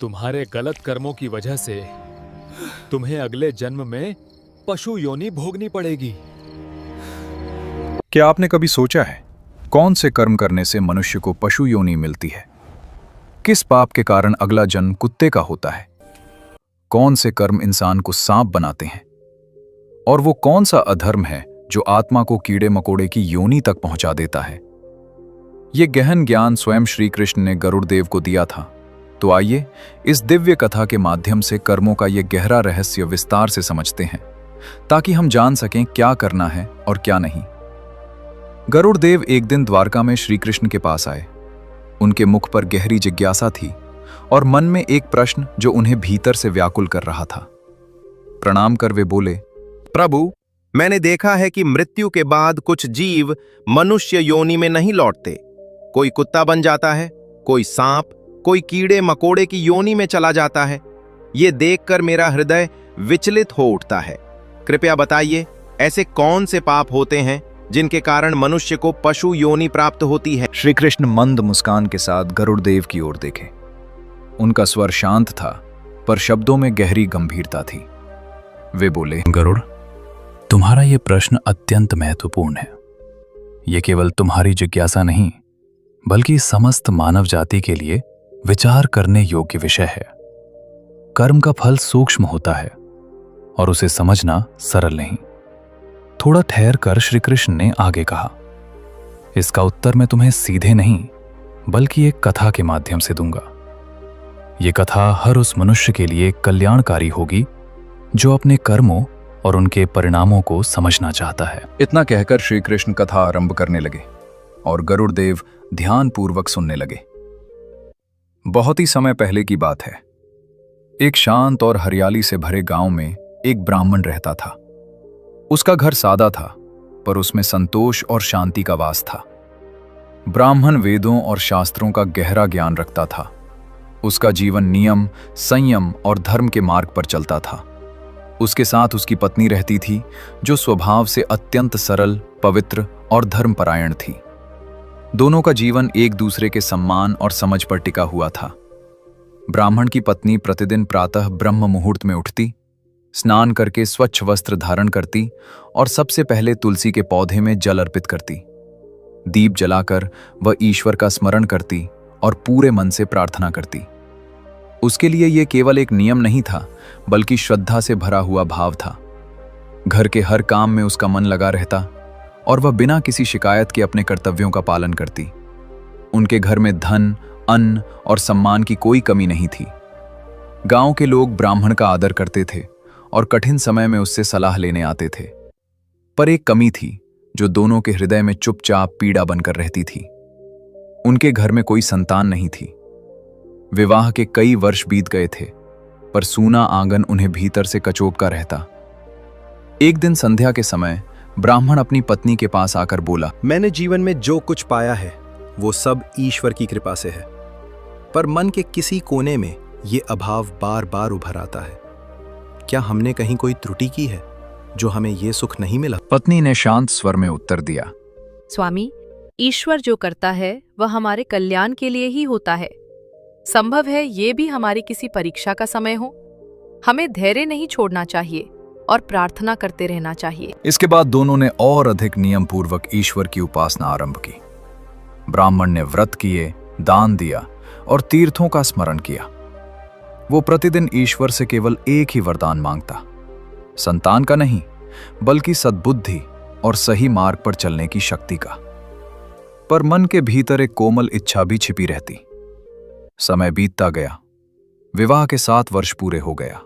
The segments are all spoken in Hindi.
तुम्हारे गलत कर्मों की वजह से तुम्हें अगले जन्म में पशु योनि भोगनी पड़ेगी। क्या आपने कभी सोचा है कौन से कर्म करने से मनुष्य को पशु योनि मिलती है? किस पाप के कारण अगला जन्म कुत्ते का होता है? कौन से कर्म इंसान को सांप बनाते हैं? और वो कौन सा अधर्म है जो आत्मा को कीड़े मकोड़े की योनि तक पहुंचा देता है? ये गहन ज्ञान स्वयं श्री कृष्ण ने गरुड़देव को दिया था। तो आइए इस दिव्य कथा के माध्यम से कर्मों का ये गहरा रहस्य विस्तार से समझते हैं, ताकि हम जान सकें क्या करना है और क्या नहीं। गरुड़देव एक दिन द्वारका में श्री कृष्ण के पास आए। उनके मुख पर गहरी जिज्ञासा थी और मन में एक प्रश्न जो उन्हें भीतर से व्याकुल कर रहा था। प्रणाम कर वे बोले, प्रभु, मैंने देखा है कि मृत्यु के बाद कुछ जीव मनुष्य योनि में नहीं लौटते। कोई कुत्ता बन जाता है, कोई सांप, कोई कीड़े मकोड़े की योनि में चला जाता है। ये देखकर मेरा हृदय विचलित हो उठता है। कृपया बताइए, ऐसे कौन से पाप होते हैं जिनके कारण मनुष्य को पशु योनि प्राप्त होती है? श्री कृष्ण मंद मुस्कान के साथ गरुड़देव की ओर देखे। उनका स्वर शांत था, पर शब्दों में गहरी गंभीरता थी। वे बोले, गरुड़, तुम्हारा यह प्रश्न अत्यंत महत्वपूर्ण है। यह केवल तुम्हारी जिज्ञासा नहीं, बल्कि समस्त मानव जाति के लिए विचार करने योग्य विषय है। कर्म का फल सूक्ष्म होता है और उसे समझना सरल नहीं। थोड़ा ठहर कर श्री कृष्ण ने आगे कहा, इसका उत्तर मैं तुम्हें सीधे नहीं, बल्कि एक कथा के माध्यम से दूंगा। यह कथा हर उस मनुष्य के लिए कल्याणकारी होगी जो अपने कर्मों और उनके परिणामों को समझना चाहता है। इतना कहकर श्री कृष्ण कथा आरंभ करने लगे और गरुड़देव ध्यानपूर्वक सुनने लगे। बहुत ही समय पहले की बात है। एक शांत और हरियाली से भरे गांव में एक ब्राह्मण रहता था। उसका घर सादा था, पर उसमें संतोष और शांति का वास था। ब्राह्मण वेदों और शास्त्रों का गहरा ज्ञान रखता था। उसका जीवन नियम, संयम और धर्म के मार्ग पर चलता था। उसके साथ उसकी पत्नी रहती थी, जो स्वभाव से अत्यंत सरल, पवित्र और धर्मपरायण थी। दोनों का जीवन एक दूसरे के सम्मान और समझ पर टिका हुआ था। ब्राह्मण की पत्नी प्रतिदिन प्रातः ब्रह्म मुहूर्त में उठती, स्नान करके स्वच्छ वस्त्र धारण करती और सबसे पहले तुलसी के पौधे में जल अर्पित करती। दीप जलाकर वह ईश्वर का स्मरण करती और पूरे मन से प्रार्थना करती। उसके लिए यह केवल एक नियम नहीं था, बल्कि श्रद्धा से भरा हुआ भाव था। घर के हर काम में उसका मन लगा रहता और वह बिना किसी शिकायत के अपने कर्तव्यों का पालन करती। उनके घर में धन, अन्न और सम्मान की कोई कमी नहीं थी। गांव के लोग ब्राह्मण का आदर करते थे और कठिन समय में उससे सलाह लेने आते थे। पर एक कमी थी जो दोनों के हृदय में चुपचाप पीड़ा बनकर रहती थी। उनके घर में कोई संतान नहीं थी। विवाह के कई वर्ष बीत गए थे, पर सूना आंगन उन्हें भीतर से कचोटता रहता। एक दिन संध्या के समय ब्राह्मण अपनी पत्नी के पास आकर बोला, मैंने जीवन में जो कुछ पाया है वो सब ईश्वर की कृपा से है, पर मन के किसी कोने में ये अभाव बार बार उभर आता है। क्या हमने कहीं कोई त्रुटि की है जो हमें ये सुख नहीं मिला? पत्नी ने शांत स्वर में उत्तर दिया, स्वामी, ईश्वर जो करता है वह हमारे कल्याण के लिए ही होता है। संभव है ये भी हमारी किसी परीक्षा का समय हो। हमें धैर्य नहीं छोड़ना चाहिए और प्रार्थना करते रहना चाहिए। इसके बाद दोनों ने और अधिक नियम पूर्वक ईश्वर की उपासना आरंभ की। ब्राह्मण ने व्रत किए, दान दिया और तीर्थों का स्मरण किया। वो प्रतिदिन ईश्वर से केवल एक ही वरदान मांगता, संतान का नहीं, बल्कि सद्बुद्धि और सही मार्ग पर चलने की शक्ति का। पर मन के भीतर एक कोमल इच्छा भी छिपी रहती। समय बीतता गया। विवाह के 7 वर्ष पूरे हो गया।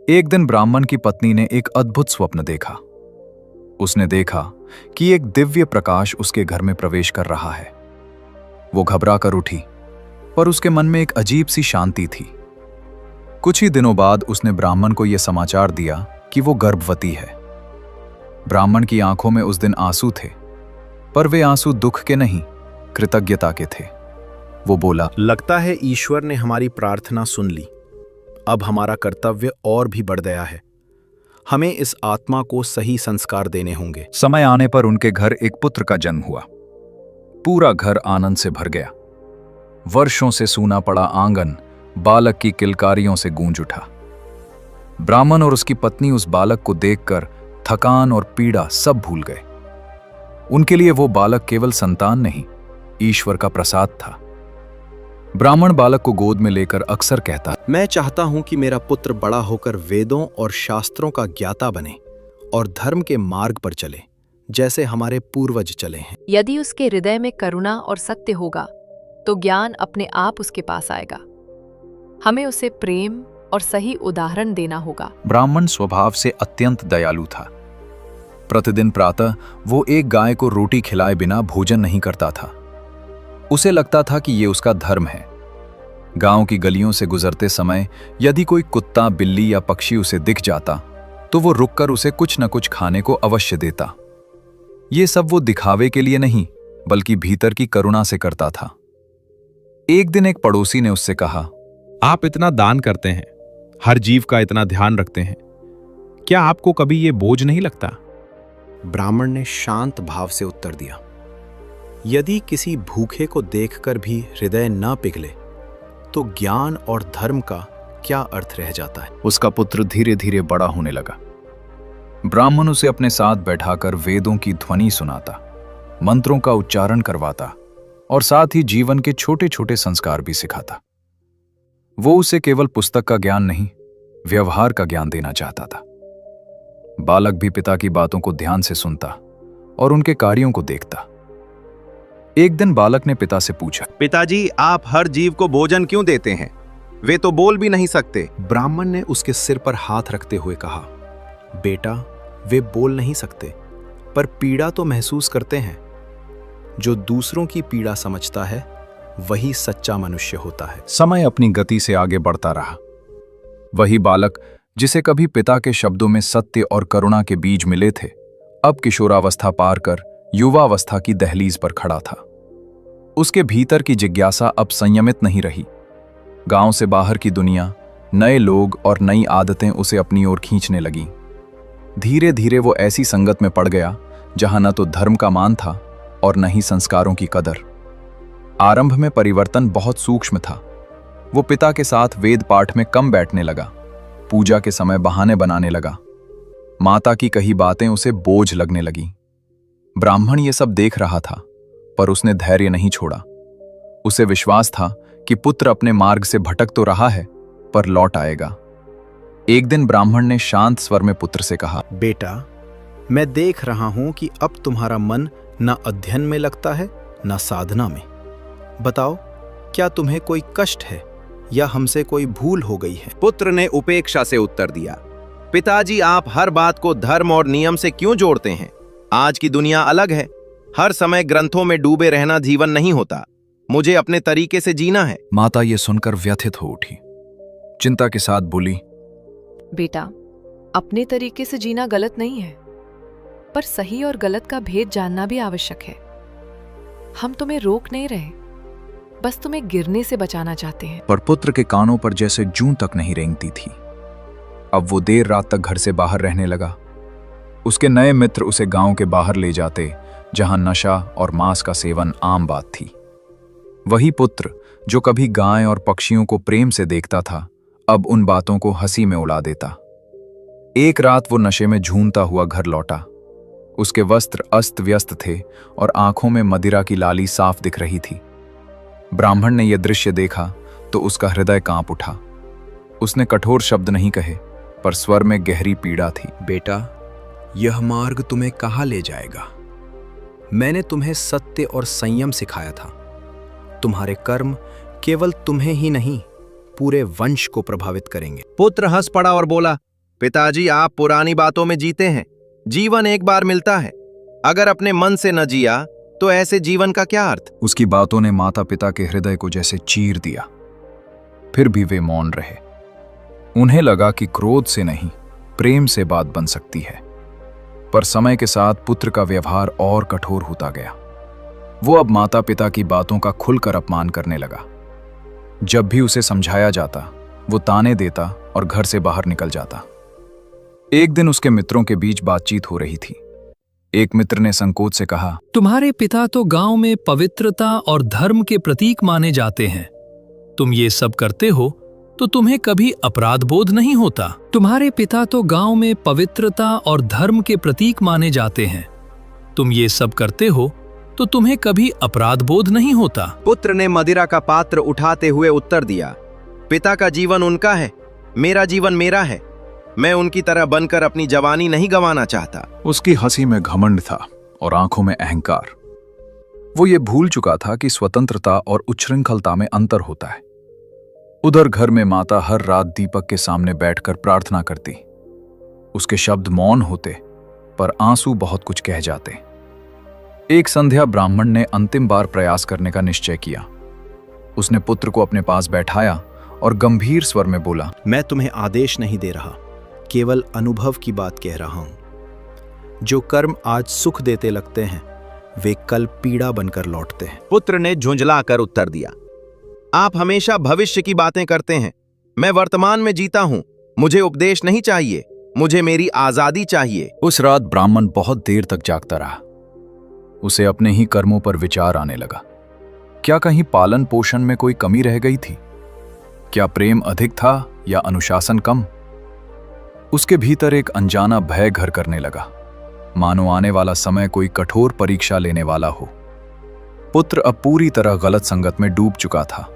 एक दिन ब्राह्मण की पत्नी ने एक अद्भुत स्वप्न देखा। उसने देखा कि एक दिव्य प्रकाश उसके घर में प्रवेश कर रहा है। वो घबरा कर उठी, पर उसके मन में एक अजीब सी शांति थी। कुछ ही दिनों बाद उसने ब्राह्मण को यह समाचार दिया कि वो गर्भवती है। ब्राह्मण की आंखों में उस दिन आंसू थे, पर वे आंसू दुख के नहीं, कृतज्ञता के थे। वो बोला, लगता है ईश्वर ने हमारी प्रार्थना सुन ली। अब हमारा कर्तव्य और भी बढ़ गया है। हमें इस आत्मा को सही संस्कार देने होंगे। समय आने पर उनके घर एक पुत्र का जन्म हुआ। पूरा घर आनंद से भर गया। वर्षों से सूना पड़ा आंगन बालक की किलकारियों से गूंज उठा। ब्राह्मण और उसकी पत्नी उस बालक को देखकर थकान और पीड़ा सब भूल गए। उनके लिए वो बालक केवल संतान नहीं, ईश्वर का प्रसाद था। ब्राह्मण बालक को गोद में लेकर अक्सर कहता, मैं चाहता हूं कि मेरा पुत्र बड़ा होकर वेदों और शास्त्रों का ज्ञाता बने और धर्म के मार्ग पर चले, जैसे हमारे पूर्वज चले हैं। यदि उसके हृदय में करुणा और सत्य होगा तो ज्ञान अपने आप उसके पास आएगा। हमें उसे प्रेम और सही उदाहरण देना होगा। ब्राह्मण स्वभाव से अत्यंत दयालु था। प्रतिदिन प्रातः वो एक गाय को रोटी खिलाए बिना भोजन नहीं करता था। उसे लगता था कि ये उसका धर्म है। गांव की गलियों से गुजरते समय यदि कोई कुत्ता, बिल्ली या पक्षी उसे दिख जाता तो वो रुककर उसे कुछ न कुछ खाने को अवश्य देता। ये सब वो दिखावे के लिए नहीं, बल्कि भीतर की करुणा से करता था। एक दिन एक पड़ोसी ने उससे कहा, आप इतना दान करते हैं, हर जीव का इतना ध्यान रखते हैं, क्या आपको कभी ये बोझ नहीं लगता? ब्राह्मण ने शांत भाव से उत्तर दिया, यदि किसी भूखे को देखकर भी हृदय न पिघले तो ज्ञान और धर्म का क्या अर्थ रह जाता है। उसका पुत्र धीरे धीरे बड़ा होने लगा। ब्राह्मण उसे अपने साथ बैठाकर वेदों की ध्वनि सुनाता, मंत्रों का उच्चारण करवाता और साथ ही जीवन के छोटे छोटे संस्कार भी सिखाता। वो उसे केवल पुस्तक का ज्ञान नहीं, व्यवहार का ज्ञान देना चाहता था। बालक भी पिता की बातों को ध्यान से सुनता और उनके कार्यों को देखता। एक दिन बालक ने पिता से पूछा, पिताजी, आप हर जीव को भोजन क्यों देते हैं? वे तो बोल भी नहीं सकते। ब्राह्मण ने उसके सिर पर हाथ रखते हुए कहा, बेटा, वे बोल नहीं सकते, पर पीड़ा तो महसूस करते हैं। जो दूसरों की पीड़ा समझता है वही सच्चा मनुष्य होता है। समय अपनी गति से आगे बढ़ता रहा। वही बालक जिसे कभी पिता के शब्दों में सत्य और करुणा के बीज मिले थे, अब किशोरावस्था पार कर युवावस्था की दहलीज पर खड़ा था। उसके भीतर की जिज्ञासा अब संयमित नहीं रही। गांव से बाहर की दुनिया, नए लोग और नई आदतें उसे अपनी ओर खींचने लगीं। धीरे धीरे वो ऐसी संगत में पड़ गया जहां न तो धर्म का मान था और न ही संस्कारों की कदर। आरंभ में परिवर्तन बहुत सूक्ष्म था। वो पिता के साथ वेद पाठ में कम बैठने लगा, पूजा के समय बहाने बनाने लगा, माता की कही बातें उसे बोझ लगने लगीं। ब्राह्मण ये सब देख रहा था, पर उसने धैर्य नहीं छोड़ा। उसे विश्वास था कि पुत्र अपने मार्ग से भटक तो रहा है, पर लौट आएगा। एक दिन ब्राह्मण ने शांत स्वर में पुत्र से कहा, बेटा, मैं देख रहा हूं कि अब तुम्हारा मन न अध्ययन में लगता है न साधना में। बताओ, क्या तुम्हें कोई कष्ट है या हमसे कोई भूल हो गई है? पुत्र ने उपेक्षा से उत्तर दिया, पिताजी, आप हर बात को धर्म और नियम से क्यों जोड़ते हैं? आज की दुनिया अलग है। हर समय ग्रंथों में डूबे रहना जीवन नहीं होता। मुझे अपने तरीके से जीना है। माता ये सुनकर व्यथित हो उठी। चिंता के साथ बोली, बेटा, अपने तरीके से जीना गलत नहीं है, पर सही और गलत का भेद जानना भी आवश्यक है। हम तुम्हें रोक नहीं रहे, बस तुम्हें गिरने से बचाना चाहते हैं। पर पुत्र के कानों पर जैसे जूं तक नहीं रेंगती थी। अब वो देर रात तक घर से बाहर रहने लगा। उसके नए मित्र उसे गांव के बाहर ले जाते, जहां नशा और मांस का सेवन आम बात थी। वही पुत्र जो कभी गाय और पक्षियों को प्रेम से देखता था, अब उन बातों को हंसी में उड़ा देता। एक रात वो नशे में झूमता हुआ घर लौटा। उसके वस्त्र अस्त व्यस्त थे और आंखों में मदिरा की लाली साफ दिख रही थी। ब्राह्मण ने यह दृश्य देखा तो उसका हृदय कांप उठा। उसने कठोर शब्द नहीं कहे, पर स्वर में गहरी पीड़ा थी। बेटा, यह मार्ग तुम्हें कहाँ ले जाएगा? मैंने तुम्हें सत्य और संयम सिखाया था। तुम्हारे कर्म केवल तुम्हें ही नहीं, पूरे वंश को प्रभावित करेंगे। पुत्र हंस पड़ा और बोला, पिताजी, आप पुरानी बातों में जीते हैं। जीवन एक बार मिलता है। अगर अपने मन से न जिया तो ऐसे जीवन का क्या अर्थ? उसकी बातों ने माता पिता के हृदय को जैसे चीर दिया। फिर भी वे मौन रहे। उन्हें लगा कि क्रोध से नहीं, प्रेम से बात बन सकती है। पर समय के साथ पुत्र का व्यवहार और कठोर होता गया। वो अब माता पिता की बातों का खुलकर अपमान करने लगा। जब भी उसे समझाया जाता, वो ताने देता और घर से बाहर निकल जाता। एक दिन उसके मित्रों के बीच बातचीत हो रही थी। एक मित्र ने संकोच से कहा, तुम्हारे पिता तो गांव में पवित्रता और धर्म के प्रतीक माने जाते हैं, तुम ये सब करते हो तो तुम्हें कभी अपराध बोध नहीं होता। तुम्हारे पिता तो गांव में पवित्रता और धर्म के प्रतीक माने जाते हैं। तुम ये सब करते हो तो तुम्हें कभी अपराध बोध नहीं होता। पुत्र ने मदिरा का पात्र उठाते हुए उत्तर दिया, पिता का जीवन उनका है, मेरा जीवन मेरा है। मैं उनकी तरह बनकर अपनी जवानी नहीं गंवाना चाहता। उसकी हंसी में घमंड था और आंखों में अहंकार। वो ये भूल चुका था कि स्वतंत्रता और उच्छृंखलता में अंतर होता है। उधर घर में माता हर रात दीपक के सामने बैठकर प्रार्थना करती। उसके शब्द मौन होते, पर आंसू बहुत कुछ कह जाते। एक संध्या ब्राह्मण ने अंतिम बार प्रयास करने का निश्चय किया। उसने पुत्र को अपने पास बैठाया और गंभीर स्वर में बोला, मैं तुम्हें आदेश नहीं दे रहा, केवल अनुभव की बात कह रहा हूं। जो कर्म आज सुख देते लगते हैं वे कल पीड़ा बनकर लौटते हैं। पुत्र ने झुंझला कर उत्तर दिया, आप हमेशा भविष्य की बातें करते हैं। मैं वर्तमान में जीता हूं। मुझे उपदेश नहीं चाहिए, मुझे मेरी आजादी चाहिए। उस रात ब्राह्मण बहुत देर तक जागता रहा। उसे अपने ही कर्मों पर विचार आने लगा। क्या कहीं पालन पोषण में कोई कमी रह गई थी? क्या प्रेम अधिक था या अनुशासन कम? उसके भीतर एक अनजाना भय घर करने लगा, मानो आने वाला समय कोई कठोर परीक्षा लेने वाला हो। पुत्र अब पूरी तरह गलत संगत में डूब चुका था।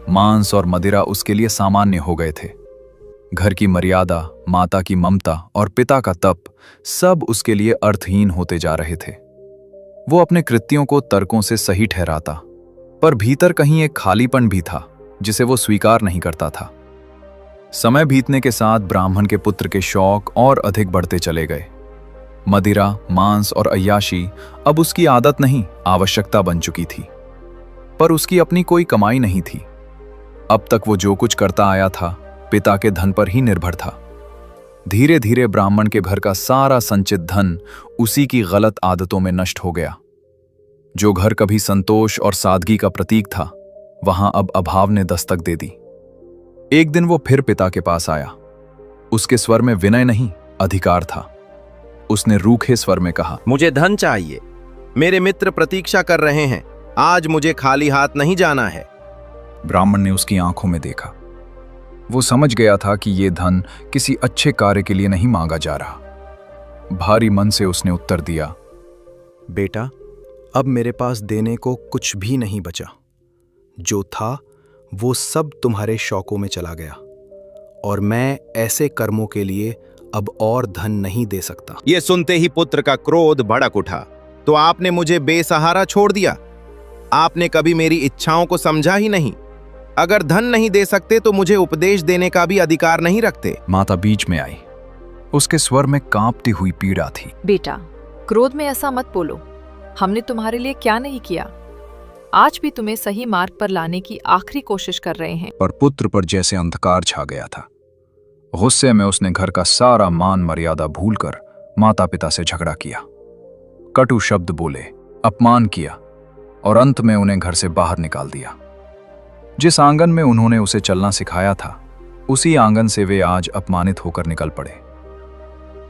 मांस और मदिरा उसके लिए सामान्य हो गए थे। घर की मर्यादा, माता की ममता और पिता का तप सब उसके लिए अर्थहीन होते जा रहे थे। वो अपने कृत्यों को तर्कों से सही ठहराता, पर भीतर कहीं एक खालीपन भी था जिसे वो स्वीकार नहीं करता था। समय बीतने के साथ ब्राह्मण के पुत्र के शौक और अधिक बढ़ते चले गए। मदिरा, मांस और अय्याशी अब उसकी आदत नहीं, आवश्यकता बन चुकी थी। पर उसकी अपनी कोई कमाई नहीं थी। अब तक वो जो कुछ करता आया था पिता के धन पर ही निर्भर था। धीरे धीरे ब्राह्मण के घर का सारा संचित धन उसी की गलत आदतों में नष्ट हो गया। जो घर कभी संतोष और सादगी का प्रतीक था, वहां अब अभाव ने दस्तक दे दी। एक दिन वो फिर पिता के पास आया। उसके स्वर में विनय नहीं, अधिकार था। उसने रूखे स्वर में कहा, मुझे धन चाहिए। मेरे मित्र प्रतीक्षा कर रहे हैं। आज मुझे खाली हाथ नहीं जाना है। ब्राह्मण ने उसकी आंखों में देखा। वो समझ गया था कि ये धन किसी अच्छे कार्य के लिए नहीं मांगा जा रहा। भारी मन से उसने उत्तर दिया, बेटा, अब मेरे पास देने को कुछ भी नहीं बचा। जो था वो सब तुम्हारे शौकों में चला गया, और मैं ऐसे कर्मों के लिए अब और धन नहीं दे सकता। ये सुनते ही पुत्र का क्रोध भड़क उठा। तो आपने मुझे बेसहारा छोड़ दिया। आपने कभी मेरी इच्छाओं को समझा ही नहीं। अगर धन नहीं दे सकते तो मुझे उपदेश देने का भी अधिकार नहीं रखते। माता बीच में आई। उसके स्वर में कांपती हुई पीड़ा थी। बेटा, क्रोध में ऐसा मत बोलो। हमने तुम्हारे लिए क्या नहीं किया। आज भी तुम्हें सही मार्ग पर लाने की आखिरी कोशिश कर रहे हैं। पर पुत्र पर जैसे अंधकार छा गया था। गुस्से में उसने घर का सारा मान मर्यादा भूलकर माता पिता से झगड़ा किया। कटु शब्द बोले, अपमान किया और अंत में उन्हें घर से बाहर निकाल दिया। जिस आंगन में उन्होंने उसे चलना सिखाया था, उसी आंगन से वे आज अपमानित होकर निकल पड़े।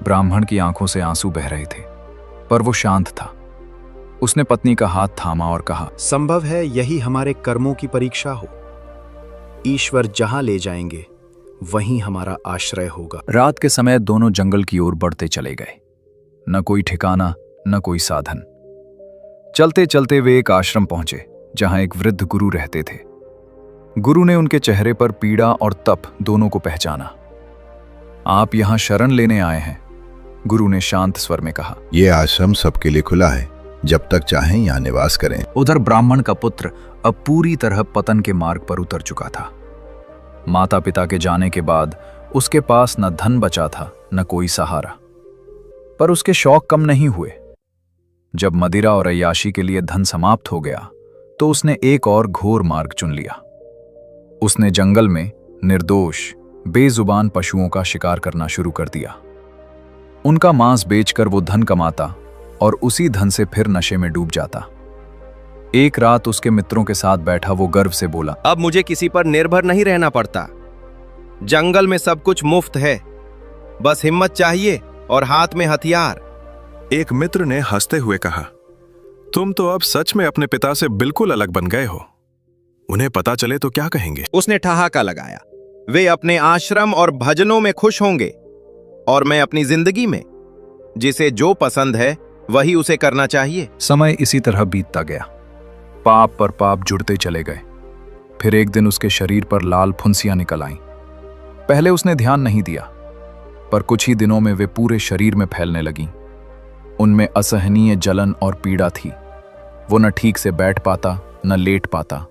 ब्राह्मण की आंखों से आंसू बह रहे थे, पर वो शांत था। उसने पत्नी का हाथ थामा और कहा, संभव है यही हमारे कर्मों की परीक्षा हो। ईश्वर जहां ले जाएंगे वहीं हमारा आश्रय होगा। रात के समय दोनों जंगल की ओर बढ़ते चले गए। न कोई ठिकाना, न कोई साधन। चलते चलते वे एक आश्रम पहुंचे जहां एक वृद्ध गुरु रहते थे। गुरु ने उनके चेहरे पर पीड़ा और तप दोनों को पहचाना। आप यहां शरण लेने आए हैं, गुरु ने शांत स्वर में कहा। यह आश्रम सबके लिए खुला है, जब तक चाहें यहां निवास करें। उधर ब्राह्मण का पुत्र अब पूरी तरह पतन के मार्ग पर उतर चुका था। माता पिता के जाने के बाद उसके पास न धन बचा था, न कोई सहारा। पर उसके शौक कम नहीं हुए। जब मदिरा और अय्याशी के लिए धन समाप्त हो गया, तो उसने एक और घोर मार्ग चुन लिया। उसने जंगल में निर्दोष, बेजुबान पशुओं का शिकार करना शुरू कर दिया। उनका मांस बेचकर वो धन कमाता और उसी धन से फिर नशे में डूब जाता। एक रात उसके मित्रों के साथ बैठा वो गर्व से बोला, अब मुझे किसी पर निर्भर नहीं रहना पड़ता। जंगल में सब कुछ मुफ्त है, बस हिम्मत चाहिए और हाथ में हथियार। एक मित्र ने हंसते हुए कहा, तुम तो अब सच में अपने पिता से बिल्कुल अलग बन गए हो। उन्हें पता चले तो क्या कहेंगे? उसने ठहाका लगाया। वे अपने आश्रम और भजनों में खुश होंगे और मैं अपनी जिंदगी में जिसे जो पसंद है वही उसे करना चाहिए। समय इसी तरह बीतता गया। पाप पर पाप जुड़ते चले गए। फिर एक दिन उसके शरीर पर लाल फुंसियां निकल आईं। पहले उसने ध्यान नहीं दिया, पर कुछ ही दिनों में वे पूरे शरीर में फैलने लगीं। उनमें असहनीय जलन और पीड़ा थी। वो न ठीक से बैठ पाता न लेट पाता।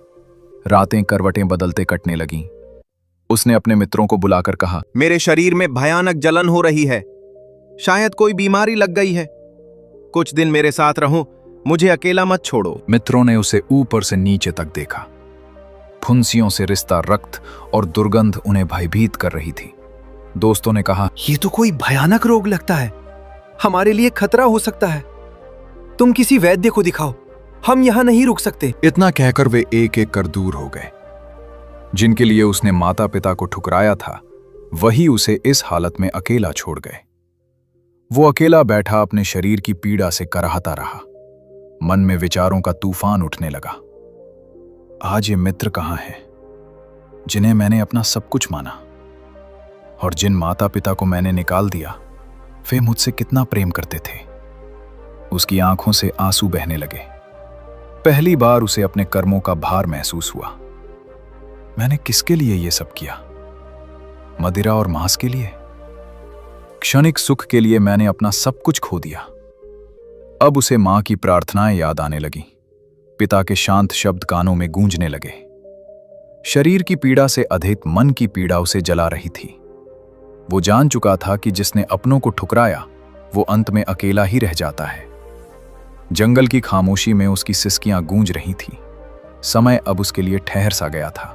रातें करवटें बदलते कटने लगीं। उसने अपने मित्रों को बुलाकर कहा, मेरे शरीर में भयानक जलन हो रही है, शायद कोई बीमारी लग गई है। कुछ दिन मेरे साथ रहो, मुझे अकेला मत छोड़ो। मित्रों ने उसे ऊपर से नीचे तक देखा। फुंसियों से रिश्ता रक्त और दुर्गंध उन्हें भयभीत कर रही थी। दोस्तों ने कहा, ये तो कोई भयानक रोग लगता है, हमारे लिए खतरा हो सकता है। तुम किसी वैद्य को दिखाओ, हम यहां नहीं रुक सकते। इतना कहकर वे एक एक कर दूर हो गए। जिनके लिए उसने माता पिता को ठुकराया था, वही उसे इस हालत में अकेला छोड़ गए। वो अकेला बैठा अपने शरीर की पीड़ा से कराहता रहा। मन में विचारों का तूफान उठने लगा। आज ये मित्र कहाँ हैं, जिन्हें मैंने अपना सब कुछ माना? और जिन माता पिता को मैंने निकाल दिया, वे मुझसे कितना प्रेम करते थे। उसकी आंखों से आंसू बहने लगे। पहली बार उसे अपने कर्मों का भार महसूस हुआ। मैंने किसके लिए ये सब किया? मदिरा और मांस के लिए? क्षणिक सुख के लिए मैंने अपना सब कुछ खो दिया। अब उसे मां की प्रार्थनाएं याद आने लगीं। पिता के शांत शब्द कानों में गूंजने लगे। शरीर की पीड़ा से अधिक मन की पीड़ा उसे जला रही थी। वो जान चुका था कि जिसने अपनों को ठुकराया, वो अंत में अकेला ही रह जाता है। जंगल की खामोशी में उसकी सिसकियां गूंज रही थीं। समय अब उसके लिए ठहर सा गया था।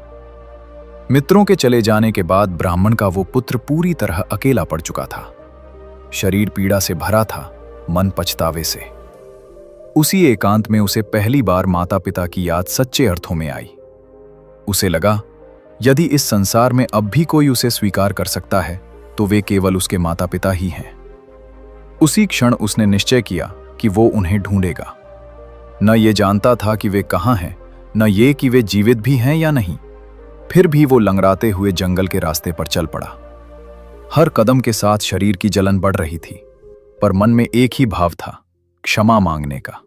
मित्रों के चले जाने के बाद ब्राह्मण का वो पुत्र पूरी तरह अकेला पड़ चुका था। शरीर पीड़ा से भरा था, मन पछतावे से। उसी एकांत में उसे पहली बार माता पिता की याद सच्चे अर्थों में आई। उसे लगा, यदि इस संसार में अब भी कोई उसे स्वीकार कर सकता है, तो वे केवल उसके माता पिता ही हैं। उसी क्षण उसने निश्चय किया कि वो उन्हें ढूंढेगा। न ये जानता था कि वे कहाँ हैं, न ये कि वे जीवित भी हैं या नहीं। फिर भी वो लंगड़ाते हुए जंगल के रास्ते पर चल पड़ा। हर कदम के साथ शरीर की जलन बढ़ रही थी, पर मन में एक ही भाव था, क्षमा मांगने का।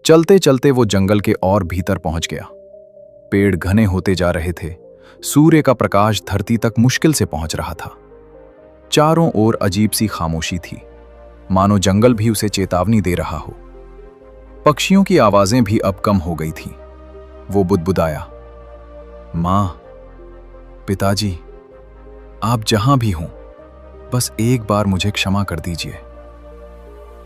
चलते चलते वो जंगल के और भीतर पहुंच गया। पेड़ घने होते जा रहे थे। सूर्य का प्रकाश धरती तक मुश्किल से पहुंच रहा था। चारों ओर अजीब सी खामोशी थी, मानो जंगल भी उसे चेतावनी दे रहा हो। पक्षियों की आवाजें भी अब कम हो गई थीं। वो बुदबुदाया, मां, पिताजी, आप जहां भी हों, बस एक बार मुझे क्षमा कर दीजिए।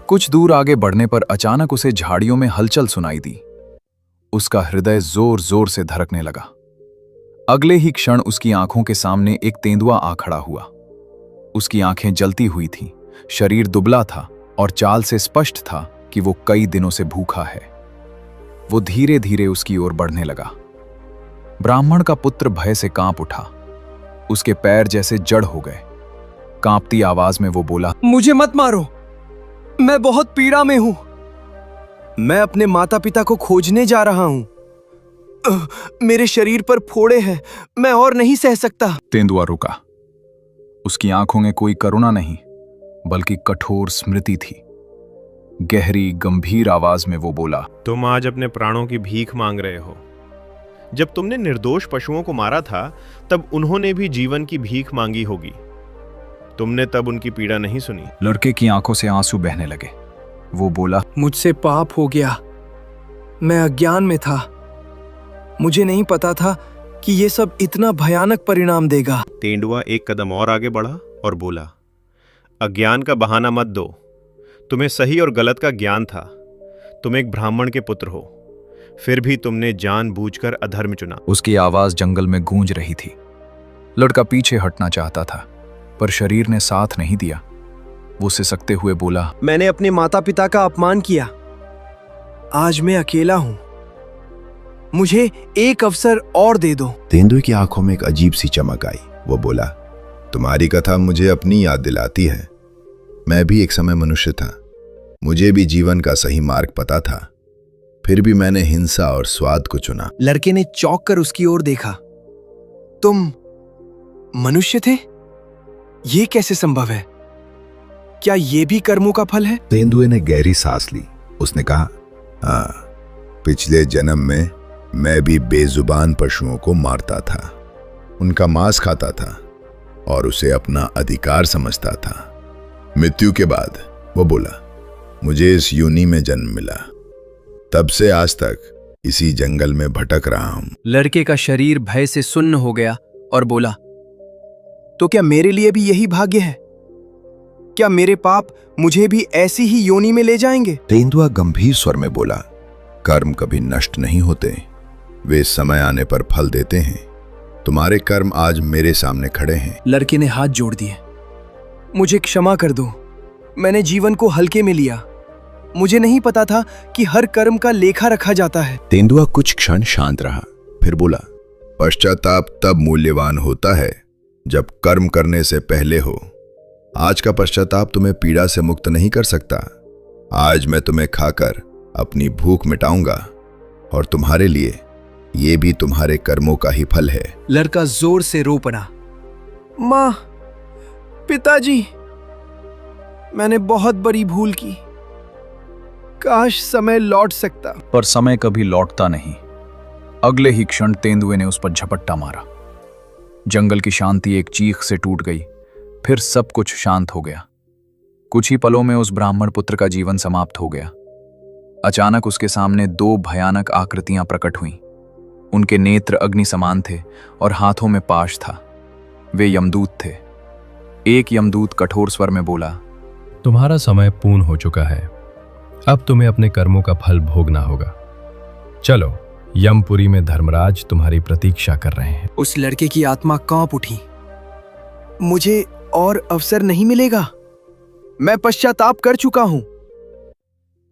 कुछ दूर आगे बढ़ने पर अचानक उसे झाड़ियों में हलचल सुनाई दी। उसका हृदय जोर जोर से धड़कने लगा। अगले ही क्षण उसकी आंखों के सामने एक तेंदुआ आ खड़ा हुआ। उसकी आंखें जलती हुई थीं, शरीर दुबला था और चाल से स्पष्ट था कि वो कई दिनों से भूखा है। वो धीरे धीरे उसकी ओर बढ़ने लगा। ब्राह्मण का पुत्र भय से कांप उठा। उसके पैर जैसे जड़ हो गए। कांपती आवाज में वो बोला, मुझे मत मारो, मैं बहुत पीड़ा में हूं। मैं अपने माता पिता को खोजने जा रहा हूं। मेरे शरीर पर फोड़े हैं, मैं और नहीं सह सकता। तेंदुआ रुका। उसकी आंखों में कोई करुणा नहीं, बल्कि कठोर स्मृति थी। गहरी गंभीर आवाज में वो बोला, तुम आज अपने प्राणों की भीख मांग रहे हो। जब तुमने निर्दोष पशुओं को मारा था, तब उन्होंने भी जीवन की भीख मांगी होगी। तुमने तब उनकी पीड़ा नहीं सुनी। लड़के की आंखों से आंसू बहने लगे। वो बोला, मुझसे पाप हो गया, मैं अज्ञान में था। मुझे नहीं पता था कि ये सब इतना भयानक परिणाम देगा। तेंदुआ एक कदम और आगे बढ़ा और बोला, अज्ञान का बहाना मत दो। तुम्हें सही और गलत का ज्ञान था। तुम एक ब्राह्मण के पुत्र हो, फिर भी तुमने जानबूझकर अधर्म चुना। उसकी आवाज जंगल में गूंज रही थी। लड़का पीछे हटना चाहता था, पर शरीर ने साथ नहीं दिया। वो सिसकते हुए बोला, मैंने अपने माता पिता का अपमान किया। आज मैं अकेला हूं, मुझे एक अवसर और दे दो। तेंदुए की आंखों में एक अजीब सी चमक आई। वो बोला, तुम्हारी कथा मुझे अपनी याद दिलाती है। मैं भी एक समय मनुष्य था, मुझे भी जीवन का सही मार्ग पता था, फिर भी मैंने हिंसा और स्वाद को चुना। लड़के ने चौंक कर उसकी ओर देखा। तुम मनुष्य थे? ये कैसे संभव है? क्या ये भी कर्मों का फल है? तेंदुए ने गहरी सांस ली। उसने कहा, हाँ, पिछले जन्म में मैं भी बेजुबान पशुओं को मारता था, उनका मांस खाता था और उसे अपना अधिकार समझता था। मृत्यु के बाद वो बोला, मुझे इस योनि में जन्म मिला। तब से आज तक इसी जंगल में भटक रहा हूं। लड़के का शरीर भय से सुन्न हो गया और बोला, तो क्या मेरे लिए भी यही भाग्य है? क्या मेरे पाप मुझे भी ऐसी ही योनि में ले जाएंगे? तेंदुआ गंभीर स्वर में बोला, कर्म कभी नष्ट नहीं होते, वे समय आने पर फल देते हैं। तुम्हारे कर्म आज मेरे सामने खड़े हैं। लड़के ने हाथ जोड़ दिए। मुझे क्षमा कर दो, मैंने जीवन को हल्के में लिया। मुझे नहीं पता था कि हर कर्म का लेखा रखा जाता है। तेंदुआ कुछ क्षण शांत रहा, फिर बोला, पश्चाताप तब मूल्यवान होता है जब कर्म करने से पहले हो। आज का पश्चाताप तुम्हें पीड़ा से मुक्त नहीं कर सकता। आज मैं तुम्हें खाकर अपनी भूख मिटाऊंगा और तुम्हारे लिए ये भी तुम्हारे कर्मों का ही फल है। लड़का जोर से रो पड़ा। माँ, पिताजी, मैंने बहुत बड़ी भूल की। काश समय लौट सकता। पर समय कभी लौटता नहीं। अगले ही क्षण तेंदुए ने उस पर झपट्टा मारा। जंगल की शांति एक चीख से टूट गई। फिर सब कुछ शांत हो गया। कुछ ही पलों में उस ब्राह्मण पुत्र का जीवन समाप्त हो गया। अचानक उसके सामने दो भयानक आकृतियां प्रकट हुईं। उनके नेत्र अग्नि समान थे और हाथों में पाश था। वे यमदूत थे। एक यमदूत कठोर स्वर में बोला, तुम्हारा समय पूर्ण हो चुका है। अब तुम्हें अपने कर्मों का फल भोगना होगा। चलो, यमपुरी में धर्मराज तुम्हारी प्रतीक्षा कर रहे हैं। उस लड़के की आत्मा कांप उठी। मुझे और अवसर नहीं मिलेगा। मैं पश्चाताप कर चुका हूं।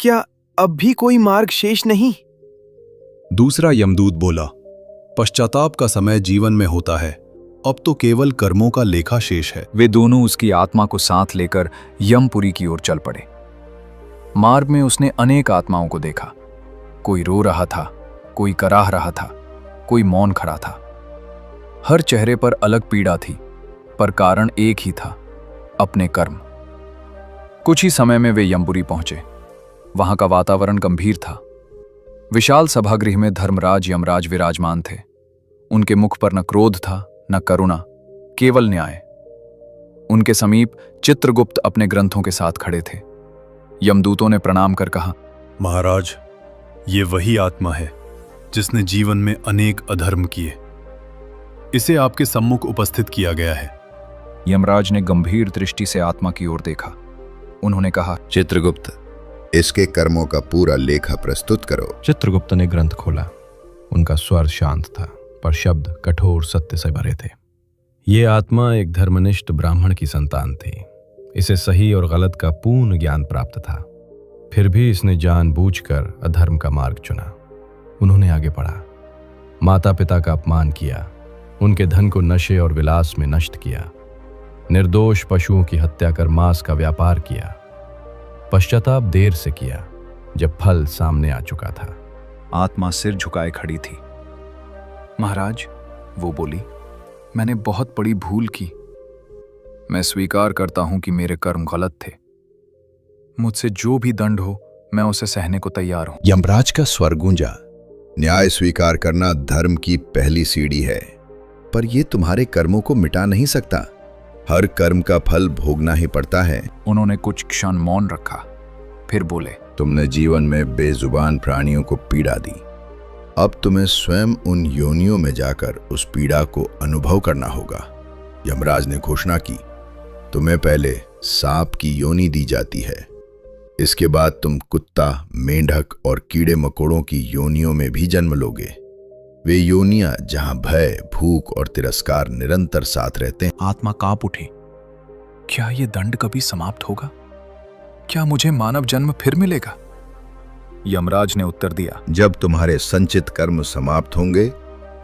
क्या अब भी कोई मार्ग शेष नहीं? दूसरा यमदूत बोला, पश्चाताप का समय जीवन में होता है, अब तो केवल कर्मों का लेखा शेष है। वे दोनों उसकी आत्मा को साथ लेकर यमपुरी की ओर चल पड़े। मार्ग में उसने अनेक आत्माओं को देखा। कोई रो रहा था, कोई कराह रहा था, कोई मौन खड़ा था। हर चेहरे पर अलग पीड़ा थी, पर कारण एक ही था, अपने कर्म। कुछ ही समय में वे यमपुरी पहुंचे। वहां का वातावरण गंभीर था। विशाल सभागृह में धर्मराज यमराज विराजमान थे। उनके मुख पर न क्रोध था, न करुणा, केवल न्याय। उनके समीप चित्रगुप्त अपने ग्रंथों के साथ खड़े थे। यमदूतों ने प्रणाम कर कहा, महाराज, ये वही आत्मा है जिसने जीवन में अनेक अधर्म किए। इसे आपके सम्मुख उपस्थित किया गया है। यमराज ने गंभीर दृष्टि से आत्मा की ओर देखा। उन्होंने कहा, चित्रगुप्त, इसके कर्मों का पूरा लेखा प्रस्तुत करो। चित्रगुप्त ने ग्रंथ खोला। उनका स्वर शांत था, पर शब्द कठोर सत्य से भरे थे। ये आत्मा एक धर्मनिष्ठ ब्राह्मण की संतान थी। इसे सही और गलत का पूर्ण ज्ञान प्राप्त था। फिर भी इसने जानबूझकर अधर्म का मार्ग चुना। उन्होंने आगे बढ़ा, माता पिता का अपमान किया, उनके धन को नशे और विलास में नष्ट किया, निर्दोष पशुओं की हत्या कर मांस का व्यापार किया। पश्चाताप देर से किया, जब फल सामने आ चुका था। आत्मा सिर झुकाए खड़ी थी। महाराज, वो बोली, मैंने बहुत बड़ी भूल की। मैं स्वीकार करता हूं कि मेरे कर्म गलत थे। मुझसे जो भी दंड हो, मैं उसे सहने को तैयार हूं। यमराज का स्वर गूंजा, न्याय स्वीकार करना धर्म की पहली सीढ़ी है, पर यह तुम्हारे कर्मों को मिटा नहीं सकता। हर कर्म का फल भोगना ही पड़ता है। उन्होंने कुछ क्षण मौन रखा, फिर बोले, तुमने जीवन में बेजुबान प्राणियों को पीड़ा दी। अब तुम्हें स्वयं उन योनियों में जाकर उस पीड़ा को अनुभव करना होगा। यमराज ने घोषणा की, तुम्हें पहले सांप की योनि दी जाती है। इसके बाद तुम कुत्ता, मेंढक और कीड़े मकोड़ों की योनियों में भी जन्म लोगे। वे योनियां जहां भय, भूख और तिरस्कार निरंतर साथ रहते हैं। आत्मा कांप उठी। क्या ये दंड कभी समाप्त होगा? क्या मुझे मानव जन्म फिर मिलेगा? यमराज ने उत्तर दिया, जब तुम्हारे संचित कर्म समाप्त होंगे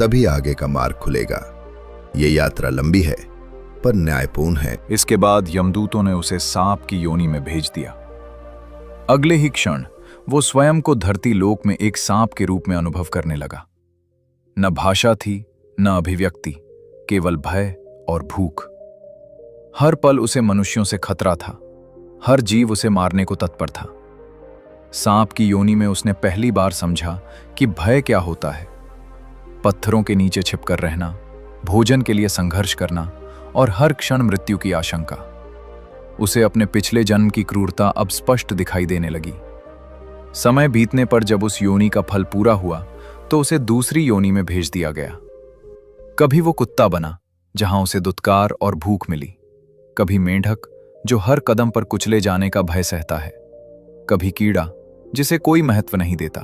तभी आगे का मार्ग खुलेगा। ये यात्रा लंबी है, पर न्यायपूर्ण है। इसके बाद यमदूतों ने उसे सांप की योनि में भेज दिया। अगले ही क्षण वो स्वयं को धरती लोक में एक सांप के रूप में अनुभव करने लगा। न भाषा थी, न अभिव्यक्ति, केवल भय और भूख। हर पल उसे मनुष्यों से खतरा था, हर जीव उसे मारने को तत्पर था। सांप की योनि में उसने पहली बार समझा कि भय क्या होता है। पत्थरों के नीचे छिपकर रहना, भोजन के लिए संघर्ष करना और हर क्षण मृत्यु की आशंका। उसे अपने पिछले जन्म की क्रूरता अब स्पष्ट दिखाई देने लगी। समय बीतने पर जब उस योनि का फल पूरा हुआ तो उसे दूसरी योनि में भेज दिया गया। कभी वो कुत्ता बना, जहां उसे दुत्कार और भूख मिली। कभी मेंढक, जो हर कदम पर कुचले जाने का भय सहता है। कभी कीड़ा, जिसे कोई महत्व नहीं देता।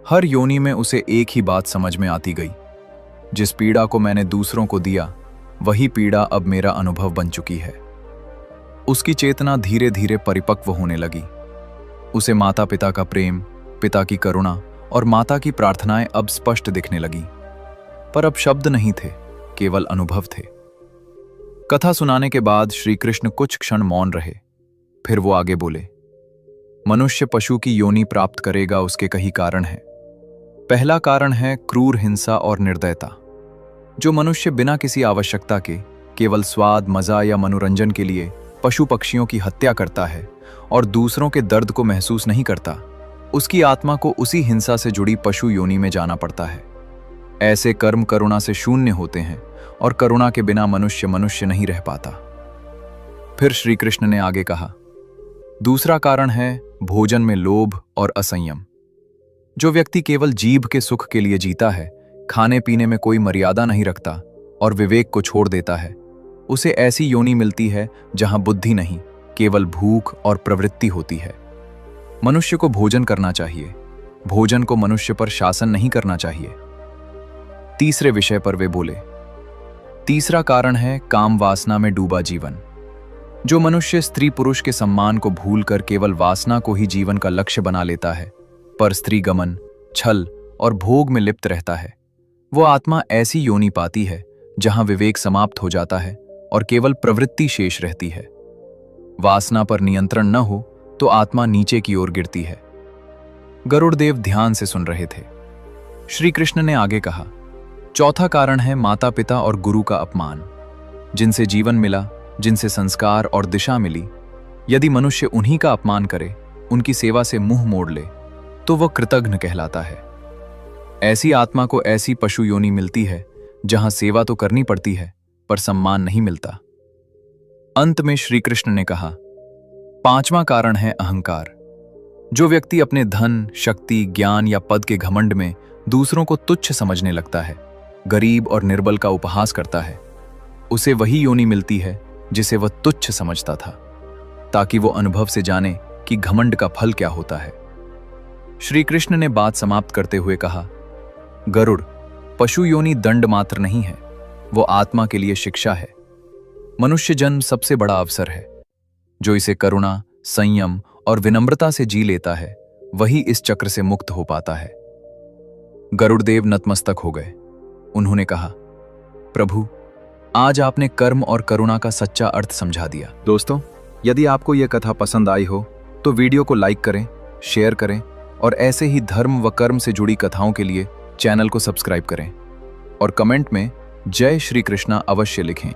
हर योनि में उसे एक ही बात समझ में आती गई, जिस पीड़ा को मैंने दूसरों को दिया, वही पीड़ा अब मेरा अनुभव बन चुकी है। उसकी चेतना धीरे धीरे परिपक्व होने लगी। उसे माता पिता का प्रेम, पिता की करुणा और माता की प्रार्थनाएं अब स्पष्ट दिखने लगी। पर अब शब्द नहीं थे, केवल अनुभव थे। कथा सुनाने के बाद श्री कृष्ण कुछ क्षण मौन रहे। फिर वो आगे बोले, मनुष्य पशु की योनि प्राप्त करेगा, उसके कई कारण हैं। पहला कारण है क्रूर हिंसा और निर्दयता। जो मनुष्य बिना किसी आवश्यकता के, केवल स्वाद, मजा या मनोरंजन के लिए पशु पक्षियों की हत्या करता है और दूसरों के दर्द को महसूस नहीं करता, उसकी आत्मा को उसी हिंसा से जुड़ी पशु योनि में जाना पड़ता है। ऐसे कर्म करुणा से शून्य होते हैं और करुणा के बिना मनुष्य मनुष्य नहीं रह पाता। फिर श्री कृष्ण ने आगे कहा, दूसरा कारण है भोजन में लोभ और असंयम। जो व्यक्ति केवल जीभ के सुख के लिए जीता है, खाने पीने में कोई मर्यादा नहीं रखता और विवेक को छोड़ देता है, उसे ऐसी योनि मिलती है जहां बुद्धि नहीं, केवल भूख और प्रवृत्ति होती है। मनुष्य को भोजन करना चाहिए, भोजन को मनुष्य पर शासन नहीं करना चाहिए। तीसरे विषय पर वे बोले, तीसरा कारण है काम वासना में डूबा जीवन। जो मनुष्य स्त्री पुरुष के सम्मान को भूलकर केवल वासना को ही जीवन का लक्ष्य बना लेता है, पर स्त्री गमन, छल और भोग में लिप्त रहता है, वो आत्मा ऐसी योनि पाती है जहां विवेक समाप्त हो जाता है और केवल प्रवृत्ति शेष रहती है। वासना पर नियंत्रण न हो तो आत्मा नीचे की ओर गिरती है। गरुड़देव ध्यान से सुन रहे थे। श्री कृष्ण ने आगे कहा, चौथा कारण है माता पिता और गुरु का अपमान। जिनसे जीवन मिला, जिनसे संस्कार और दिशा मिली, यदि मनुष्य उन्हीं का अपमान करे, उनकी सेवा से मुंह मोड़ ले, तो वह कृतघ्न कहलाता है। ऐसी आत्मा को ऐसी पशु योनि मिलती है जहां सेवा तो करनी पड़ती है पर सम्मान नहीं मिलता। अंत में श्री कृष्ण ने कहा, पांचवा कारण है अहंकार। जो व्यक्ति अपने धन, शक्ति, ज्ञान या पद के घमंड में दूसरों को तुच्छ समझने लगता है, गरीब और निर्बल का उपहास करता है, उसे वही योनि मिलती है जिसे वह तुच्छ समझता था, ताकि वो अनुभव से जाने कि घमंड का फल क्या होता है। श्री कृष्ण ने बात समाप्त करते हुए कहा, गरुड़, पशु योनि दंड मात्र नहीं है, वो आत्मा के लिए शिक्षा है। मनुष्य जन्म सबसे बड़ा अवसर है। जो इसे करुणा, संयम और विनम्रता से जी लेता है, वही इस चक्र से मुक्त हो पाता है। गरुड़देव नतमस्तक हो गए। उन्होंने कहा, प्रभु, आज आपने कर्म और करुणा का सच्चा अर्थ समझा दिया। दोस्तों, यदि आपको यह कथा पसंद आई हो तो वीडियो को लाइक करें, शेयर करें और ऐसे ही धर्म व कर्म से जुड़ी कथाओं के लिए चैनल को सब्सक्राइब करें और कमेंट में जय श्री कृष्णा अवश्य लिखें।